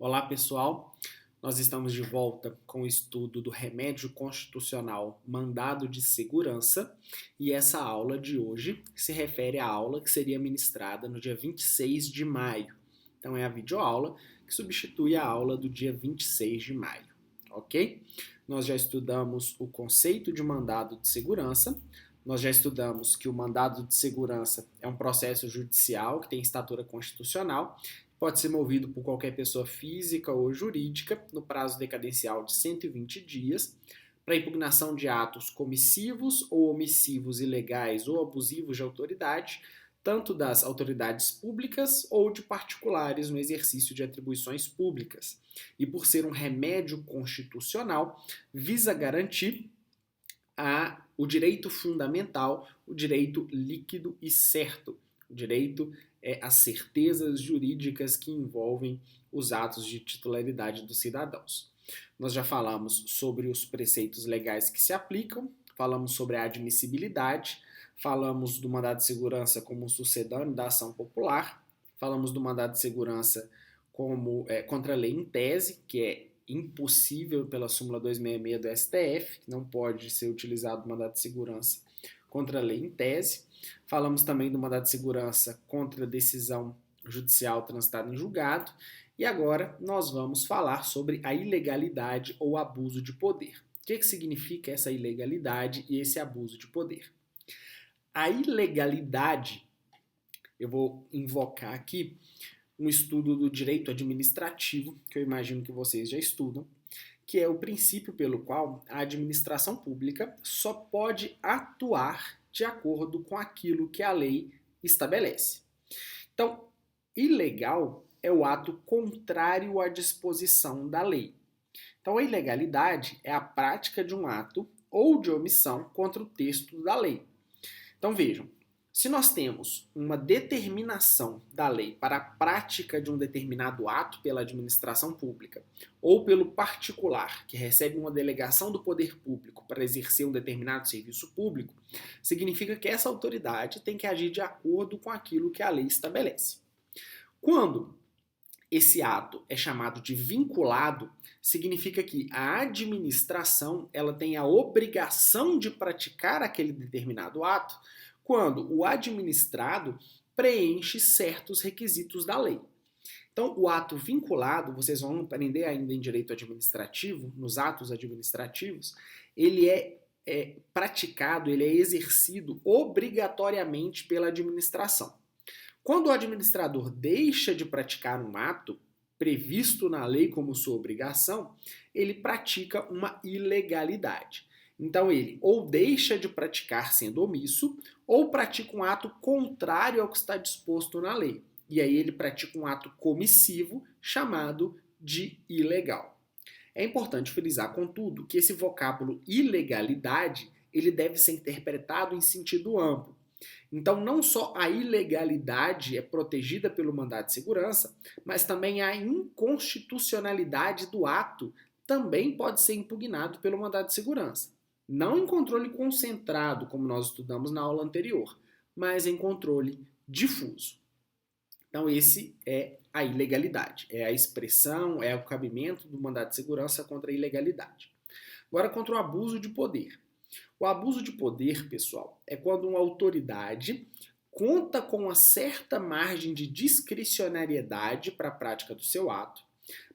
Olá, pessoal. Nós estamos de volta com o estudo do remédio constitucional mandado de segurança e essa aula de hoje se refere à aula que seria ministrada no dia 26 de maio. Então, é a videoaula que substitui a aula do dia 26 de maio, ok? Nós já estudamos o conceito de mandado de segurança, nós já estudamos que o mandado de segurança é um processo judicial que tem estatura constitucional, pode ser movido por qualquer pessoa física ou jurídica no prazo decadencial de 120 dias para impugnação de atos comissivos ou omissivos ilegais ou abusivos de autoridade, tanto das autoridades públicas ou de particulares no exercício de atribuições públicas. E por ser um remédio constitucional, visa garantir o direito fundamental, o direito líquido e certo, o direito às certezas jurídicas que envolvem os atos de titularidade dos cidadãos. Nós já falamos sobre os preceitos legais que se aplicam, falamos sobre a admissibilidade, falamos do mandado de segurança como um sucedâneo da ação popular, falamos do mandado de segurança como contra a lei em tese, que é impossível pela súmula 266 do STF, que não pode ser utilizado o mandado de segurança contra a lei em tese. Falamos também do mandado de segurança contra a decisão judicial transitada em julgado. E agora nós vamos falar sobre a ilegalidade ou abuso de poder. O que significa essa ilegalidade e esse abuso de poder? A ilegalidade, eu vou invocar aqui um estudo do direito administrativo, que eu imagino que vocês já estudam, que é o princípio pelo qual a administração pública só pode atuar de acordo com aquilo que a lei estabelece. Então, ilegal é o ato contrário à disposição da lei. Então, a ilegalidade é a prática de um ato ou de omissão contra o texto da lei. Então, vejam, se nós temos uma determinação da lei para a prática de um determinado ato pela administração pública ou pelo particular que recebe uma delegação do poder público para exercer um determinado serviço público, significa que essa autoridade tem que agir de acordo com aquilo que a lei estabelece. Quando esse ato é chamado de vinculado, significa que a administração ela tem a obrigação de praticar aquele determinado ato quando o administrado preenche certos requisitos da lei. Então, o ato vinculado, vocês vão aprender ainda em direito administrativo, nos atos administrativos, ele é praticado, ele é exercido obrigatoriamente pela administração. Quando o administrador deixa de praticar um ato previsto na lei como sua obrigação, ele pratica uma ilegalidade. Então ele ou deixa de praticar sendo omisso, ou pratica um ato contrário ao que está disposto na lei. E aí ele pratica um ato comissivo chamado de ilegal. É importante frisar, contudo, que esse vocábulo ilegalidade ele deve ser interpretado em sentido amplo. Então, não só a ilegalidade é protegida pelo mandado de segurança, mas também a inconstitucionalidade do ato também pode ser impugnado pelo mandado de segurança. Não em controle concentrado, como nós estudamos na aula anterior, mas em controle difuso. Então, esse é a ilegalidade, é a expressão, é o cabimento do mandado de segurança contra a ilegalidade. Agora, contra o abuso de poder. O abuso de poder, pessoal, é quando uma autoridade conta com uma certa margem de discricionariedade para a prática do seu ato,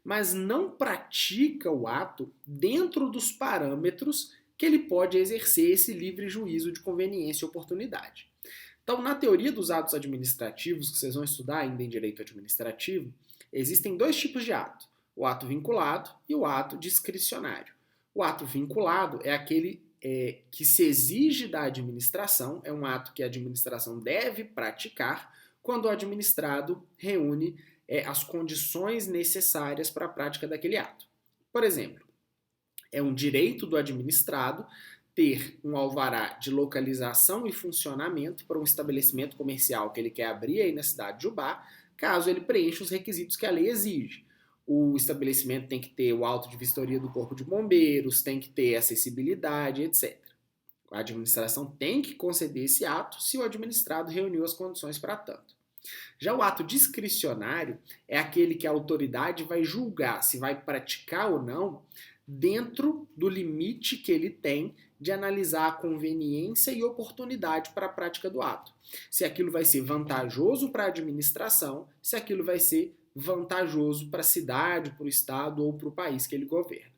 mas não pratica o ato dentro dos parâmetros que ele pode exercer esse livre juízo de conveniência e oportunidade. Então, na teoria dos atos administrativos, que vocês vão estudar ainda em direito administrativo, existem dois tipos de ato: o ato vinculado e o ato discricionário. O ato vinculado é aquele que se exige da administração, é um ato que a administração deve praticar quando o administrado reúne as condições necessárias para a prática daquele ato. Por exemplo, é um direito do administrado ter um alvará de localização e funcionamento para um estabelecimento comercial que ele quer abrir aí na cidade de Ubá, caso ele preencha os requisitos que a lei exige. O estabelecimento tem que ter o auto de vistoria do Corpo de Bombeiros, tem que ter acessibilidade, etc. A administração tem que conceder esse ato se o administrado reuniu as condições para tanto. Já o ato discricionário é aquele que a autoridade vai julgar se vai praticar ou não dentro do limite que ele tem de analisar a conveniência e oportunidade para a prática do ato. Se aquilo vai ser vantajoso para a administração, se aquilo vai ser vantajoso para a cidade, para o estado ou para o país que ele governa.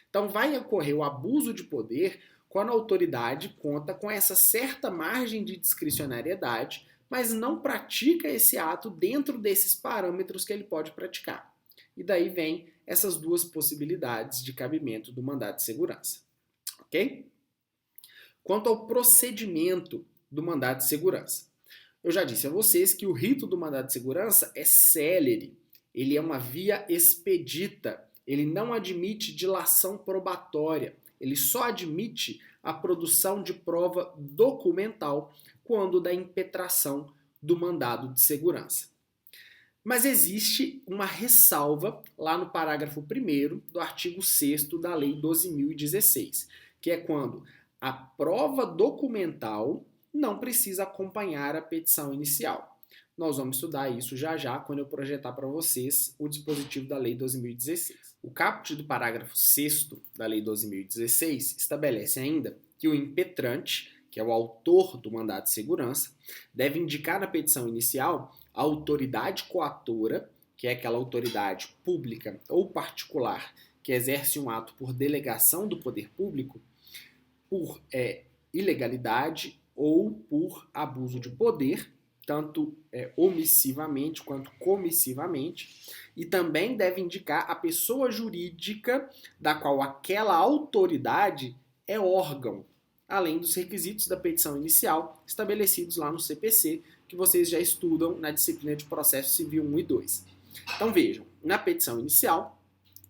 Então vai ocorrer o abuso de poder quando a autoridade conta com essa certa margem de discricionariedade, mas não pratica esse ato dentro desses parâmetros que ele pode praticar. E daí vem essas duas possibilidades de cabimento do mandado de segurança. Ok? Quanto ao procedimento do mandado de segurança, eu já disse a vocês que o rito do mandado de segurança é célere, ele é uma via expedita, ele não admite dilação probatória, ele só admite a produção de prova documental quando da impetração do mandado de segurança. Mas existe uma ressalva lá no parágrafo 1º do artigo 6º da Lei 12.016, que é quando a prova documental não precisa acompanhar a petição inicial. Nós vamos estudar isso já já quando eu projetar para vocês o dispositivo da Lei 12.016. O caput do parágrafo 6º da Lei 12.016 estabelece ainda que o impetrante, que é o autor do mandado de segurança, deve indicar na petição inicial a autoridade coatora, que é aquela autoridade pública ou particular que exerce um ato por delegação do poder público, por ilegalidade ou por abuso de poder, tanto omissivamente quanto comissivamente, e também deve indicar a pessoa jurídica da qual aquela autoridade é órgão, além dos requisitos da petição inicial estabelecidos lá no CPC, que vocês já estudam na disciplina de Processo Civil 1 e 2. Então vejam, na petição inicial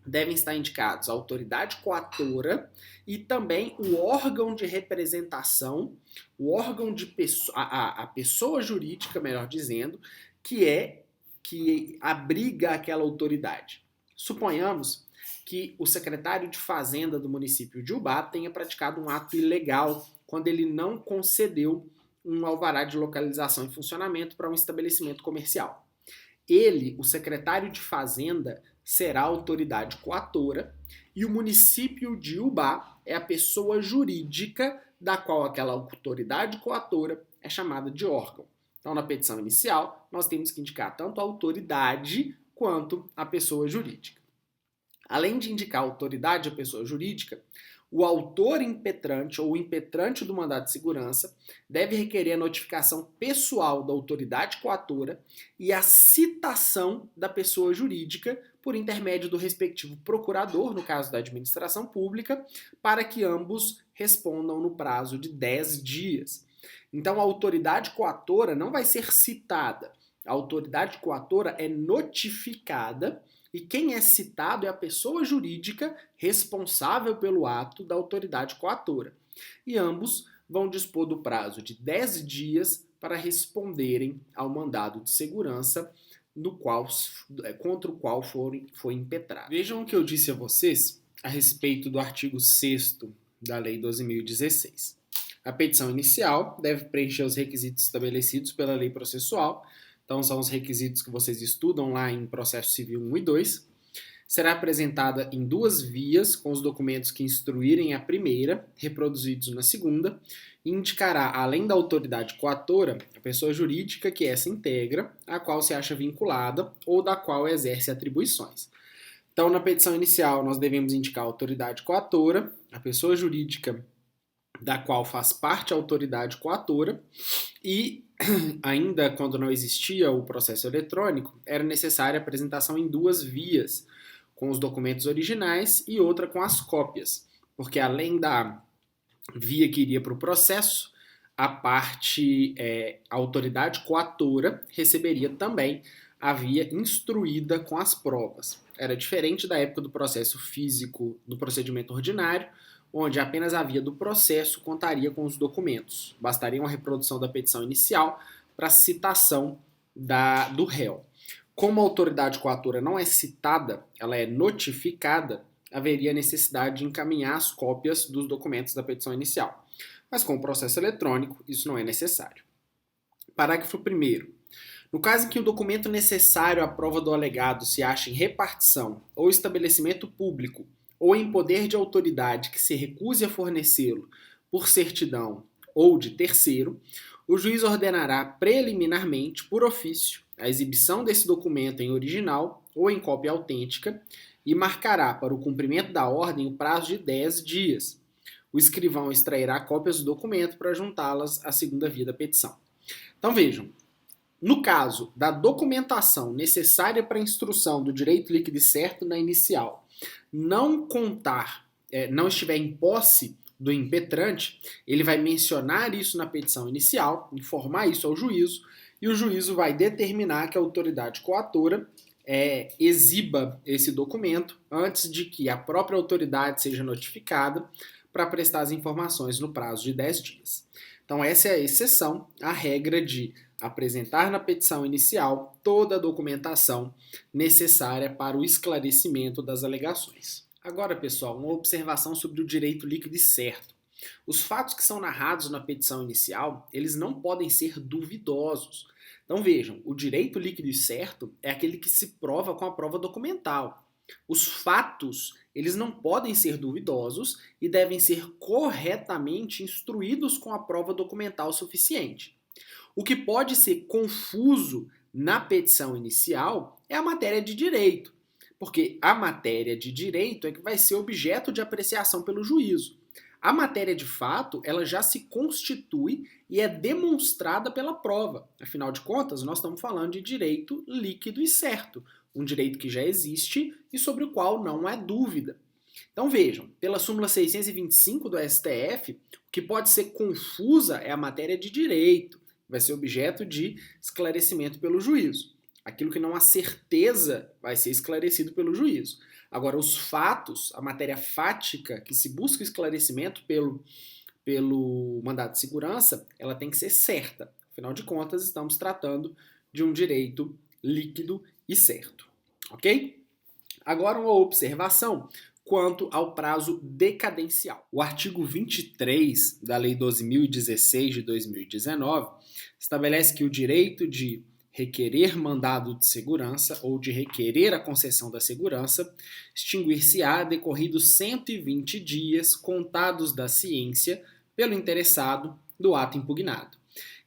devem estar indicados a autoridade coatora e também o órgão de representação, o órgão de a pessoa jurídica, melhor dizendo, que abriga aquela autoridade. Suponhamos que o secretário de Fazenda do município de Ubá tenha praticado um ato ilegal quando ele não concedeu um alvará de localização e funcionamento para um estabelecimento comercial. Ele, o secretário de Fazenda, será a autoridade coatora e o município de Ubá é a pessoa jurídica da qual aquela autoridade coatora é chamada de órgão. Então, na petição inicial, nós temos que indicar tanto a autoridade quanto a pessoa jurídica. Além de indicar a autoridade e a pessoa jurídica, o autor impetrante ou o impetrante do mandado de segurança deve requerer a notificação pessoal da autoridade coatora e a citação da pessoa jurídica por intermédio do respectivo procurador, no caso da administração pública, para que ambos respondam no prazo de 10 dias. Então a autoridade coatora não vai ser citada, a autoridade coatora é notificada e quem é citado é a pessoa jurídica responsável pelo ato da autoridade coatora. E ambos vão dispor do prazo de 10 dias para responderem ao mandado de segurança contra o qual foi impetrado. Vejam o que eu disse a vocês a respeito do artigo 6º da Lei 12.016. A petição inicial deve preencher os requisitos estabelecidos pela lei processual. Então, são os requisitos que vocês estudam lá em Processo Civil 1 e 2. Será apresentada em 2 vias, com os documentos que instruírem a primeira, reproduzidos na segunda, e indicará, além da autoridade coatora, a pessoa jurídica que essa integra, a qual se acha vinculada ou da qual exerce atribuições. Então, na petição inicial, nós devemos indicar a autoridade coatora, a pessoa jurídica da qual faz parte a autoridade coatora, e ainda quando não existia o processo eletrônico, era necessária a apresentação em 2 vias, com os documentos originais e outra com as cópias, porque além da via que iria para o processo, a autoridade coatora receberia também a via instruída com as provas. Era diferente da época do processo físico do procedimento ordinário, onde apenas a via do processo contaria com os documentos. Bastaria uma reprodução da petição inicial para citação do réu. Como a autoridade coatora não é citada, ela é notificada, haveria necessidade de encaminhar as cópias dos documentos da petição inicial. Mas com o processo eletrônico, isso não é necessário. Parágrafo 1º. No caso em que o documento necessário à prova do alegado se ache em repartição ou estabelecimento público ou em poder de autoridade que se recuse a fornecê-lo por certidão ou de terceiro, o juiz ordenará preliminarmente, por ofício, a exibição desse documento em original ou em cópia autêntica e marcará para o cumprimento da ordem o prazo de 10 dias. O escrivão extrairá cópias do documento para juntá-las à segunda via da petição. Então vejam, no caso da documentação necessária para a instrução do direito líquido e certo na inicial, não estiver em posse do impetrante, ele vai mencionar isso na petição inicial, informar isso ao juízo, e o juízo vai determinar que a autoridade coatora exiba esse documento antes de que a própria autoridade seja notificada para prestar as informações no prazo de 10 dias. Então essa é a exceção à regra de apresentar na petição inicial toda a documentação necessária para o esclarecimento das alegações. Agora, pessoal, uma observação sobre o direito líquido e certo. Os fatos que são narrados na petição inicial, eles não podem ser duvidosos. Então vejam, o direito líquido e certo é aquele que se prova com a prova documental. Os fatos, eles não podem ser duvidosos e devem ser corretamente instruídos com a prova documental suficiente. O que pode ser confuso na petição inicial é a matéria de direito, porque a matéria de direito é que vai ser objeto de apreciação pelo juízo. A matéria de fato, ela já se constitui e é demonstrada pela prova. Afinal de contas, nós estamos falando de direito líquido e certo, um direito que já existe e sobre o qual não há dúvida. Então vejam, pela súmula 625 do STF, o que pode ser confusa é a matéria de direito, vai ser objeto de esclarecimento pelo juízo. Aquilo que não há certeza vai ser esclarecido pelo juízo. Agora, os fatos, a matéria fática que se busca esclarecimento pelo mandado de segurança, ela tem que ser certa. Afinal de contas, estamos tratando de um direito líquido e certo. Ok? Agora, uma observação quanto ao prazo decadencial. O artigo 23 da Lei 12.016 de 2019 estabelece que o direito de requerer mandado de segurança ou de requerer a concessão da segurança extinguir-se-á decorridos 120 dias contados da ciência pelo interessado do ato impugnado.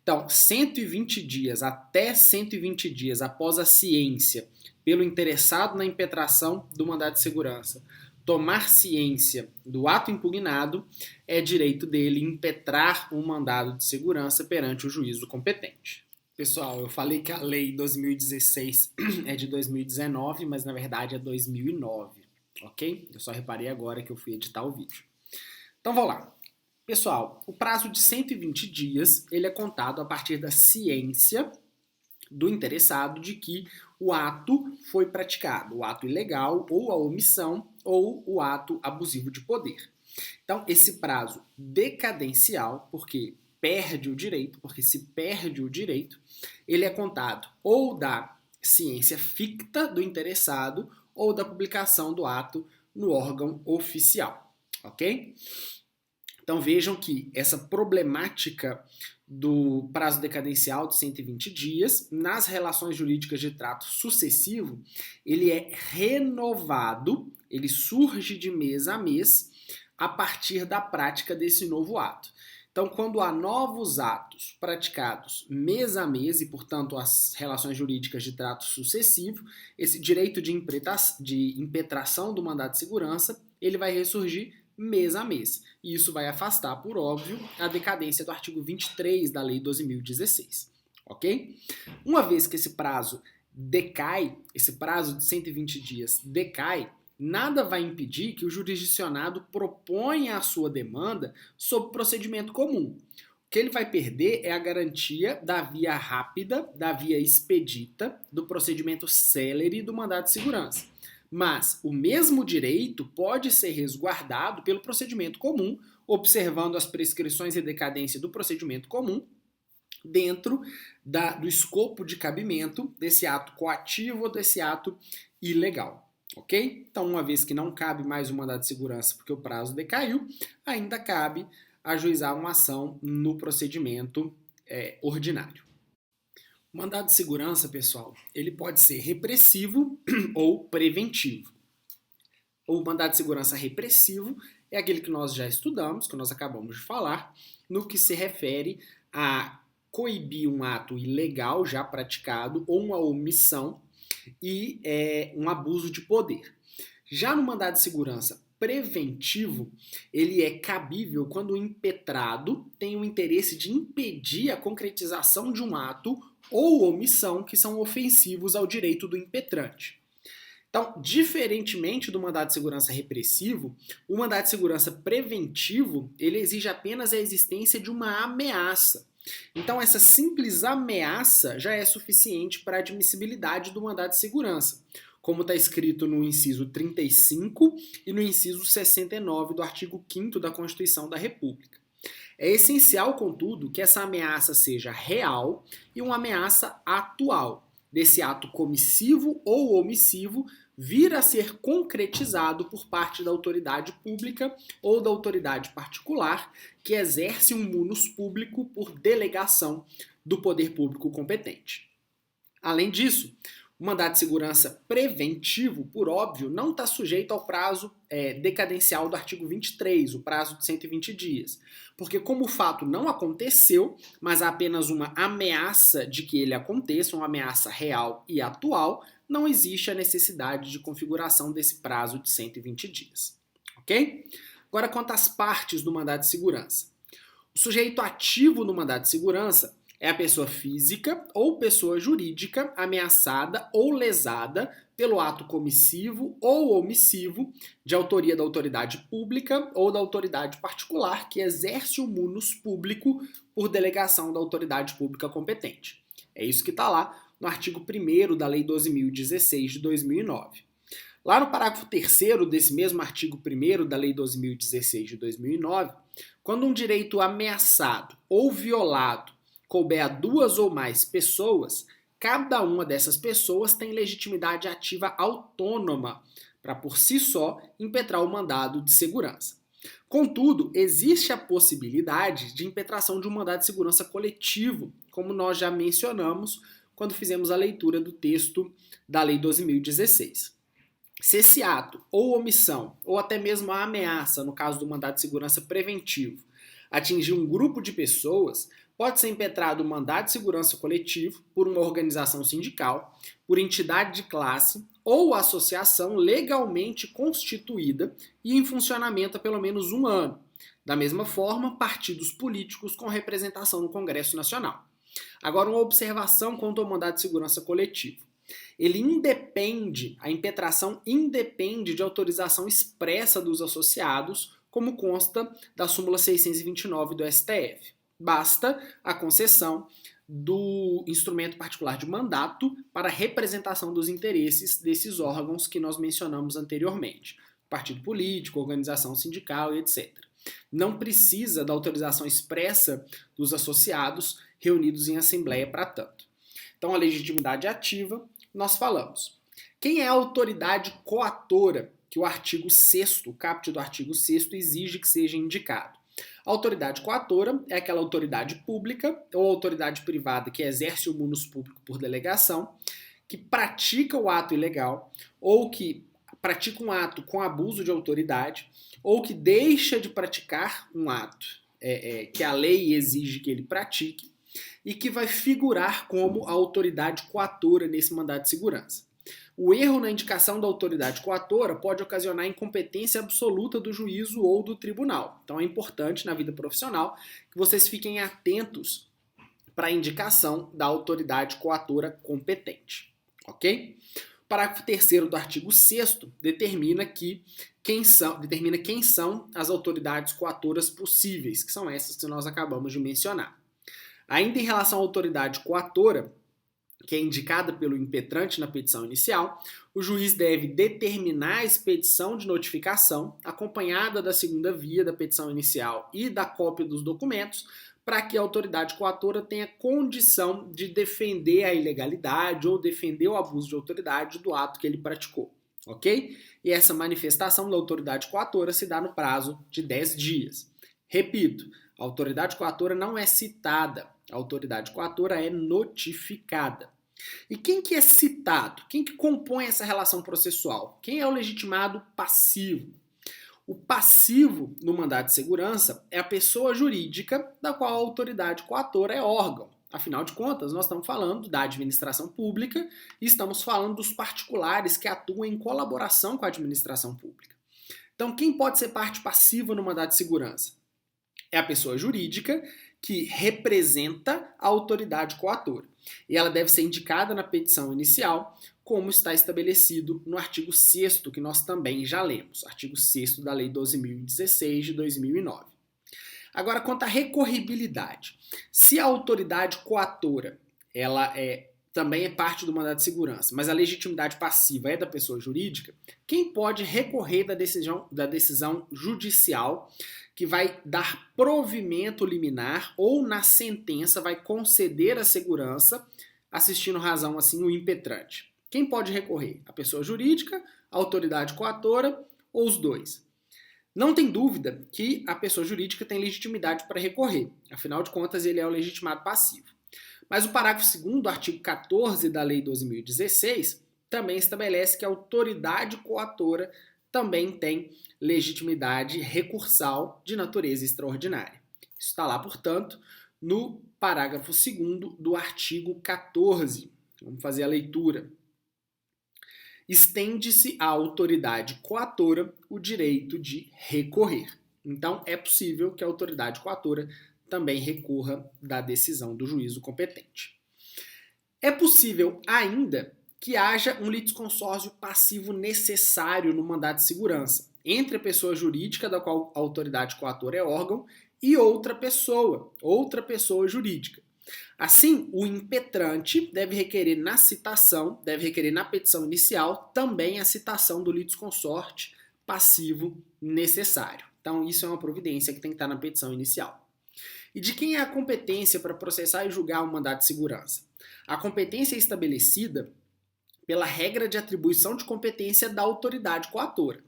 Então, 120 dias até 120 dias após a ciência pelo interessado na impetração do mandado de segurança tomar ciência do ato impugnado, é direito dele impetrar um mandado de segurança perante o juízo competente. Pessoal, eu falei que a lei 2016 é de 2019, mas na verdade é 2009, ok? Eu só reparei agora que eu fui editar o vídeo. Então vamos lá. Pessoal, o prazo de 120 dias ele é contado a partir da ciência do interessado de que o ato foi praticado, o ato ilegal ou a omissão ou o ato abusivo de poder. Então, esse prazo decadencial, porque se perde o direito, ele é contado ou da ciência ficta do interessado ou da publicação do ato no órgão oficial, ok? Então vejam que essa problemática do prazo decadencial de 120 dias, nas relações jurídicas de trato sucessivo, ele é renovado, ele surge de mês a mês a partir da prática desse novo ato. Então, quando há novos atos praticados mês a mês e, portanto, as relações jurídicas de trato sucessivo, esse direito de impetração do mandado de segurança, ele vai ressurgir mês a mês. E isso vai afastar, por óbvio, a decadência do artigo 23 da Lei 12.016, ok? Uma vez que esse prazo decai, esse prazo de 120 dias decai, nada vai impedir que o jurisdicionado proponha a sua demanda sob procedimento comum. O que ele vai perder é a garantia da via rápida, da via expedita, do procedimento célere do mandado de segurança. Mas o mesmo direito pode ser resguardado pelo procedimento comum, observando as prescrições e decadência do procedimento comum, dentro do escopo de cabimento desse ato coativo ou desse ato ilegal. Ok? Então, uma vez que não cabe mais o mandado de segurança porque o prazo decaiu, ainda cabe ajuizar uma ação no procedimento ordinário. O mandado de segurança, pessoal, ele pode ser repressivo ou preventivo. O mandado de segurança repressivo é aquele que nós já estudamos, que nós acabamos de falar, no que se refere a coibir um ato ilegal já praticado ou uma omissão e um abuso de poder. Já no mandado de segurança preventivo, ele é cabível quando o impetrado tem o interesse de impedir a concretização de um ato ou omissão que são ofensivos ao direito do impetrante. Então, diferentemente do mandado de segurança repressivo, o mandado de segurança preventivo, ele exige apenas a existência de uma ameaça. Então, essa simples ameaça já é suficiente para a admissibilidade do mandado de segurança, como está escrito no inciso 35 e no inciso 69 do artigo 5º da Constituição da República. É essencial, contudo, que essa ameaça seja real e uma ameaça atual, desse ato comissivo ou omissivo vir a ser concretizado por parte da autoridade pública ou da autoridade particular que exerce um munus público por delegação do poder público competente. Além disso, o mandado de segurança preventivo, por óbvio, não está sujeito ao prazo decadencial do artigo 23, o prazo de 120 dias. Porque como o fato não aconteceu, mas há apenas uma ameaça de que ele aconteça, uma ameaça real e atual, não existe a necessidade de configuração desse prazo de 120 dias. Ok? Agora, quanto às partes do mandado de segurança. O sujeito ativo no mandado de segurança é a pessoa física ou pessoa jurídica ameaçada ou lesada pelo ato comissivo ou omissivo de autoria da autoridade pública ou da autoridade particular que exerce o munus público por delegação da autoridade pública competente. É isso que está lá no artigo 1º da Lei 12.016 de 2009. Lá no parágrafo 3º desse mesmo artigo 1º da Lei 12.016 de 2009, quando um direito ameaçado ou violado couber a duas ou mais pessoas, cada uma dessas pessoas tem legitimidade ativa autônoma para, por si só, impetrar o mandado de segurança. Contudo, existe a possibilidade de impetração de um mandado de segurança coletivo, como nós já mencionamos quando fizemos a leitura do texto da Lei 12.016. Se esse ato, ou omissão, ou até mesmo a ameaça, no caso do mandado de segurança preventivo, atingir um grupo de pessoas, pode ser impetrado um mandado de segurança coletivo por uma organização sindical, por entidade de classe ou associação legalmente constituída e em funcionamento há pelo menos um ano. Da mesma forma, partidos políticos com representação no Congresso Nacional. Agora, uma observação quanto ao mandado de segurança coletivo. A impetração independe de autorização expressa dos associados, como consta da súmula 629 do STF. Basta a concessão do instrumento particular de mandato para a representação dos interesses desses órgãos que nós mencionamos anteriormente. Partido político, organização sindical e etc. Não precisa da autorização expressa dos associados reunidos em assembleia para tanto. Então, a legitimidade ativa, nós falamos. Quem é a autoridade coatora que o artigo 6º, o caput do artigo 6º, exige que seja indicado? A autoridade coatora é aquela autoridade pública ou autoridade privada que exerce o munus público por delegação, que pratica o ato ilegal ou que pratica um ato com abuso de autoridade ou que deixa de praticar um ato que a lei exige que ele pratique e que vai figurar como a autoridade coatora nesse mandado de segurança. O erro na indicação da autoridade coatora pode ocasionar incompetência absoluta do juízo ou do tribunal. Então é importante na vida profissional que vocês fiquem atentos para a indicação da autoridade coatora competente. Ok? O parágrafo 3º do artigo 6º determina quem são as autoridades coatoras possíveis, que são essas que nós acabamos de mencionar. Ainda em relação à autoridade coatora, que é indicada pelo impetrante na petição inicial, o juiz deve determinar a expedição de notificação, acompanhada da segunda via da petição inicial e da cópia dos documentos, para que a autoridade coatora tenha condição de defender a ilegalidade ou defender o abuso de autoridade do ato que ele praticou, ok? E essa manifestação da autoridade coatora se dá no prazo de 10 dias. Repito, a autoridade coatora não é citada. A autoridade coatora é notificada. E quem que é citado? Quem que compõe essa relação processual? Quem é o legitimado passivo? O passivo no mandado de segurança é a pessoa jurídica da qual a autoridade coatora é órgão. Afinal de contas, nós estamos falando da administração pública e estamos falando dos particulares que atuam em colaboração com a administração pública. Então, quem pode ser parte passiva no mandado de segurança? É a pessoa jurídica que representa a autoridade coatora. E ela deve ser indicada na petição inicial, como está estabelecido no artigo 6º, que nós também já lemos, artigo 6º da Lei 12.016 de 2009. Agora, quanto à recorribilidade, se a autoridade coatora ela também é parte do mandado de segurança, mas a legitimidade passiva é da pessoa jurídica, quem pode recorrer da decisão judicial que vai dar provimento liminar ou na sentença vai conceder a segurança, assistindo razão assim o impetrante? Quem pode recorrer? A pessoa jurídica, a autoridade coatora ou os dois? Não tem dúvida que a pessoa jurídica tem legitimidade para recorrer. Afinal de contas, ele é o legitimado passivo. Mas o parágrafo 2º do artigo 14 da Lei 12.016 também estabelece que a autoridade coatora também tem legitimidade recursal de natureza extraordinária. Isso está lá, portanto, no parágrafo 2º do artigo 14. Vamos fazer a leitura. Estende-se à autoridade coatora o direito de recorrer. Então, é possível que a autoridade coatora também recorra da decisão do juízo competente. É possível ainda que haja um litisconsórcio passivo necessário no mandado de segurança entre a pessoa jurídica da qual a autoridade coatora é órgão e outra pessoa jurídica. Assim, o impetrante deve requerer na petição inicial, também a citação do litisconsorte passivo necessário. Então, isso é uma providência que tem que estar na petição inicial. E de quem é a competência para processar e julgar o mandado de segurança? A competência é estabelecida pela regra de atribuição de competência da autoridade coatora.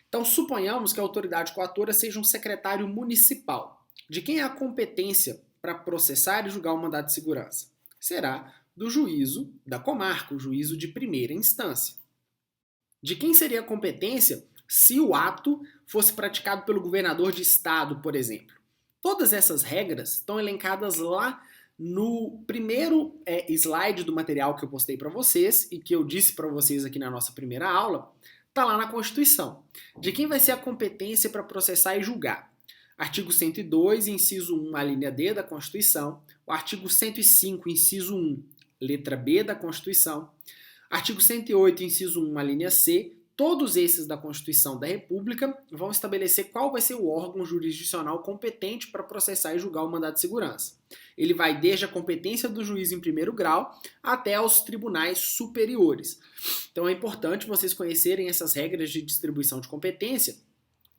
Então, suponhamos que a autoridade coatora seja um secretário municipal. De quem é a competência para processar e julgar o mandado de segurança? Será do juízo da comarca, o juízo de primeira instância. De quem seria a competência se o ato fosse praticado pelo governador de estado, por exemplo? Todas essas regras estão elencadas lá no primeiro slide do material que eu postei para vocês e que eu disse para vocês aqui na nossa primeira aula, está lá na Constituição. De quem vai ser a competência para processar e julgar? Artigo 102, inciso 1, a linha D da Constituição. O artigo 105, inciso 1, letra B da Constituição. Artigo 108, inciso 1, a linha C. Todos esses da Constituição da República vão estabelecer qual vai ser o órgão jurisdicional competente para processar e julgar o mandado de segurança. Ele vai desde a competência do juiz em primeiro grau até aos tribunais superiores. Então é importante vocês conhecerem essas regras de distribuição de competência,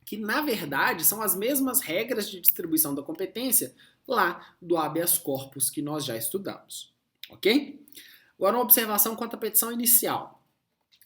que na verdade são as mesmas regras de distribuição da competência lá do habeas corpus que nós já estudamos. Ok? Agora uma observação quanto à petição inicial.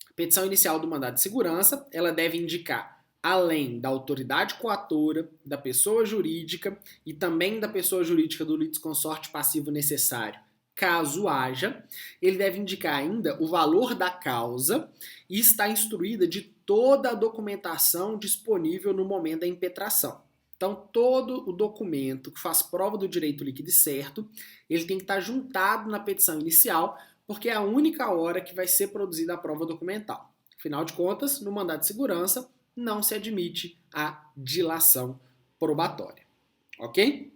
A petição inicial do mandado de segurança, ela deve indicar, além da autoridade coatora, da pessoa jurídica e também da pessoa jurídica do litisconsorte passivo necessário, caso haja, ele deve indicar ainda o valor da causa e estar instruída de toda a documentação disponível no momento da impetração. Então, todo o documento que faz prova do direito líquido e certo, ele tem que estar juntado na petição inicial, porque é a única hora que vai ser produzida a prova documental. Afinal de contas, no mandado de segurança, não se admite a dilação probatória. Ok?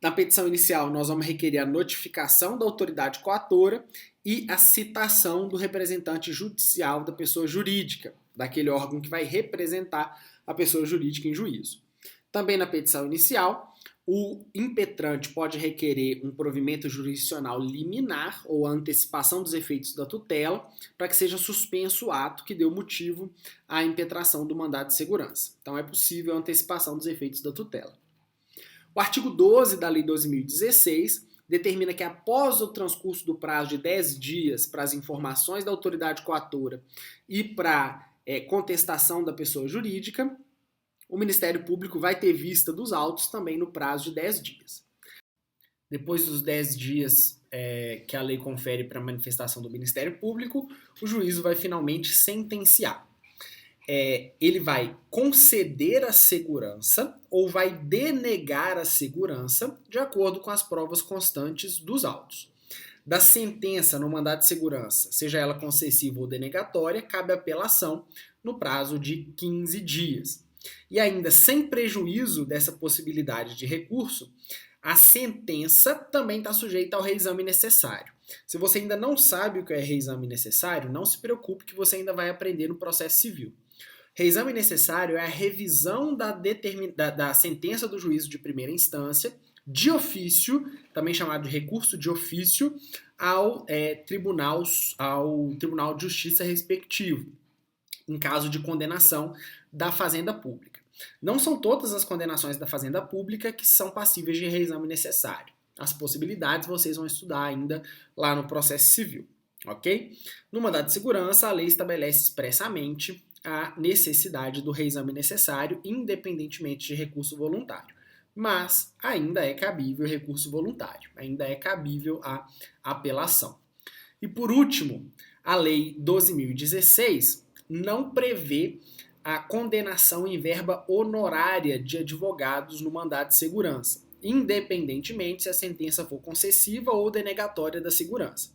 Na petição inicial, nós vamos requerer a notificação da autoridade coatora e a citação do representante judicial da pessoa jurídica, daquele órgão que vai representar a pessoa jurídica em juízo. Também na petição inicial, o impetrante pode requerer um provimento jurisdicional liminar ou a antecipação dos efeitos da tutela para que seja suspenso o ato que deu motivo à impetração do mandado de segurança. Então é possível a antecipação dos efeitos da tutela. O artigo 12 da Lei 12.016 determina que após o transcurso do prazo de 10 dias para as informações da autoridade coatora e para contestação da pessoa jurídica, o Ministério Público vai ter vista dos autos também no prazo de 10 dias. Depois dos 10 dias que a lei confere para manifestação do Ministério Público, o juízo vai finalmente sentenciar. Ele vai conceder a segurança ou vai denegar a segurança de acordo com as provas constantes dos autos. Da sentença no mandado de segurança, seja ela concessiva ou denegatória, cabe apelação no prazo de 15 dias. E ainda sem prejuízo dessa possibilidade de recurso, a sentença também está sujeita ao reexame necessário. Se você ainda não sabe o que é reexame necessário, não se preocupe que você ainda vai aprender no processo civil. Reexame necessário é a revisão da sentença do juízo de primeira instância, de ofício, também chamado de recurso de ofício, ao Tribunal de Justiça respectivo, em caso de condenação da Fazenda Pública. Não são todas as condenações da Fazenda Pública que são passíveis de reexame necessário. As possibilidades vocês vão estudar ainda lá no processo civil, ok? No mandado de segurança, a lei estabelece expressamente a necessidade do reexame necessário, independentemente de recurso voluntário. Mas ainda é cabível recurso voluntário, ainda é cabível a apelação. E por último, a Lei 12.016 não prevê a condenação em verba honorária de advogados no mandado de segurança, independentemente se a sentença for concessiva ou denegatória da segurança.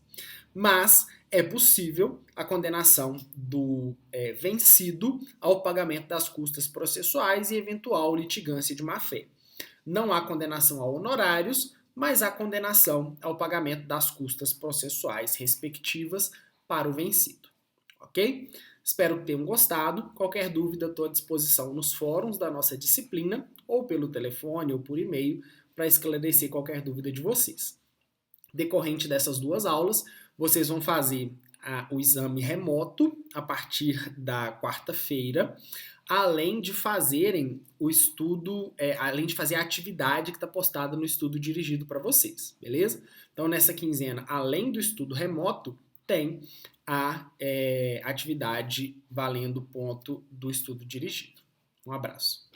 Mas é possível a condenação do vencido ao pagamento das custas processuais e eventual litigância de má-fé. Não há condenação a honorários, mas há condenação ao pagamento das custas processuais respectivas para o vencido. Ok? Espero que tenham gostado. Qualquer dúvida, estou à disposição nos fóruns da nossa disciplina, ou pelo telefone ou por e-mail, para esclarecer qualquer dúvida de vocês. Decorrente dessas duas aulas, vocês vão fazer o exame remoto a partir da quarta-feira, além de fazerem o estudo, além de fazer a atividade que está postada no estudo dirigido para vocês, beleza? Então, nessa quinzena, além do estudo remoto, tem a atividade valendo ponto do estudo dirigido. Um abraço.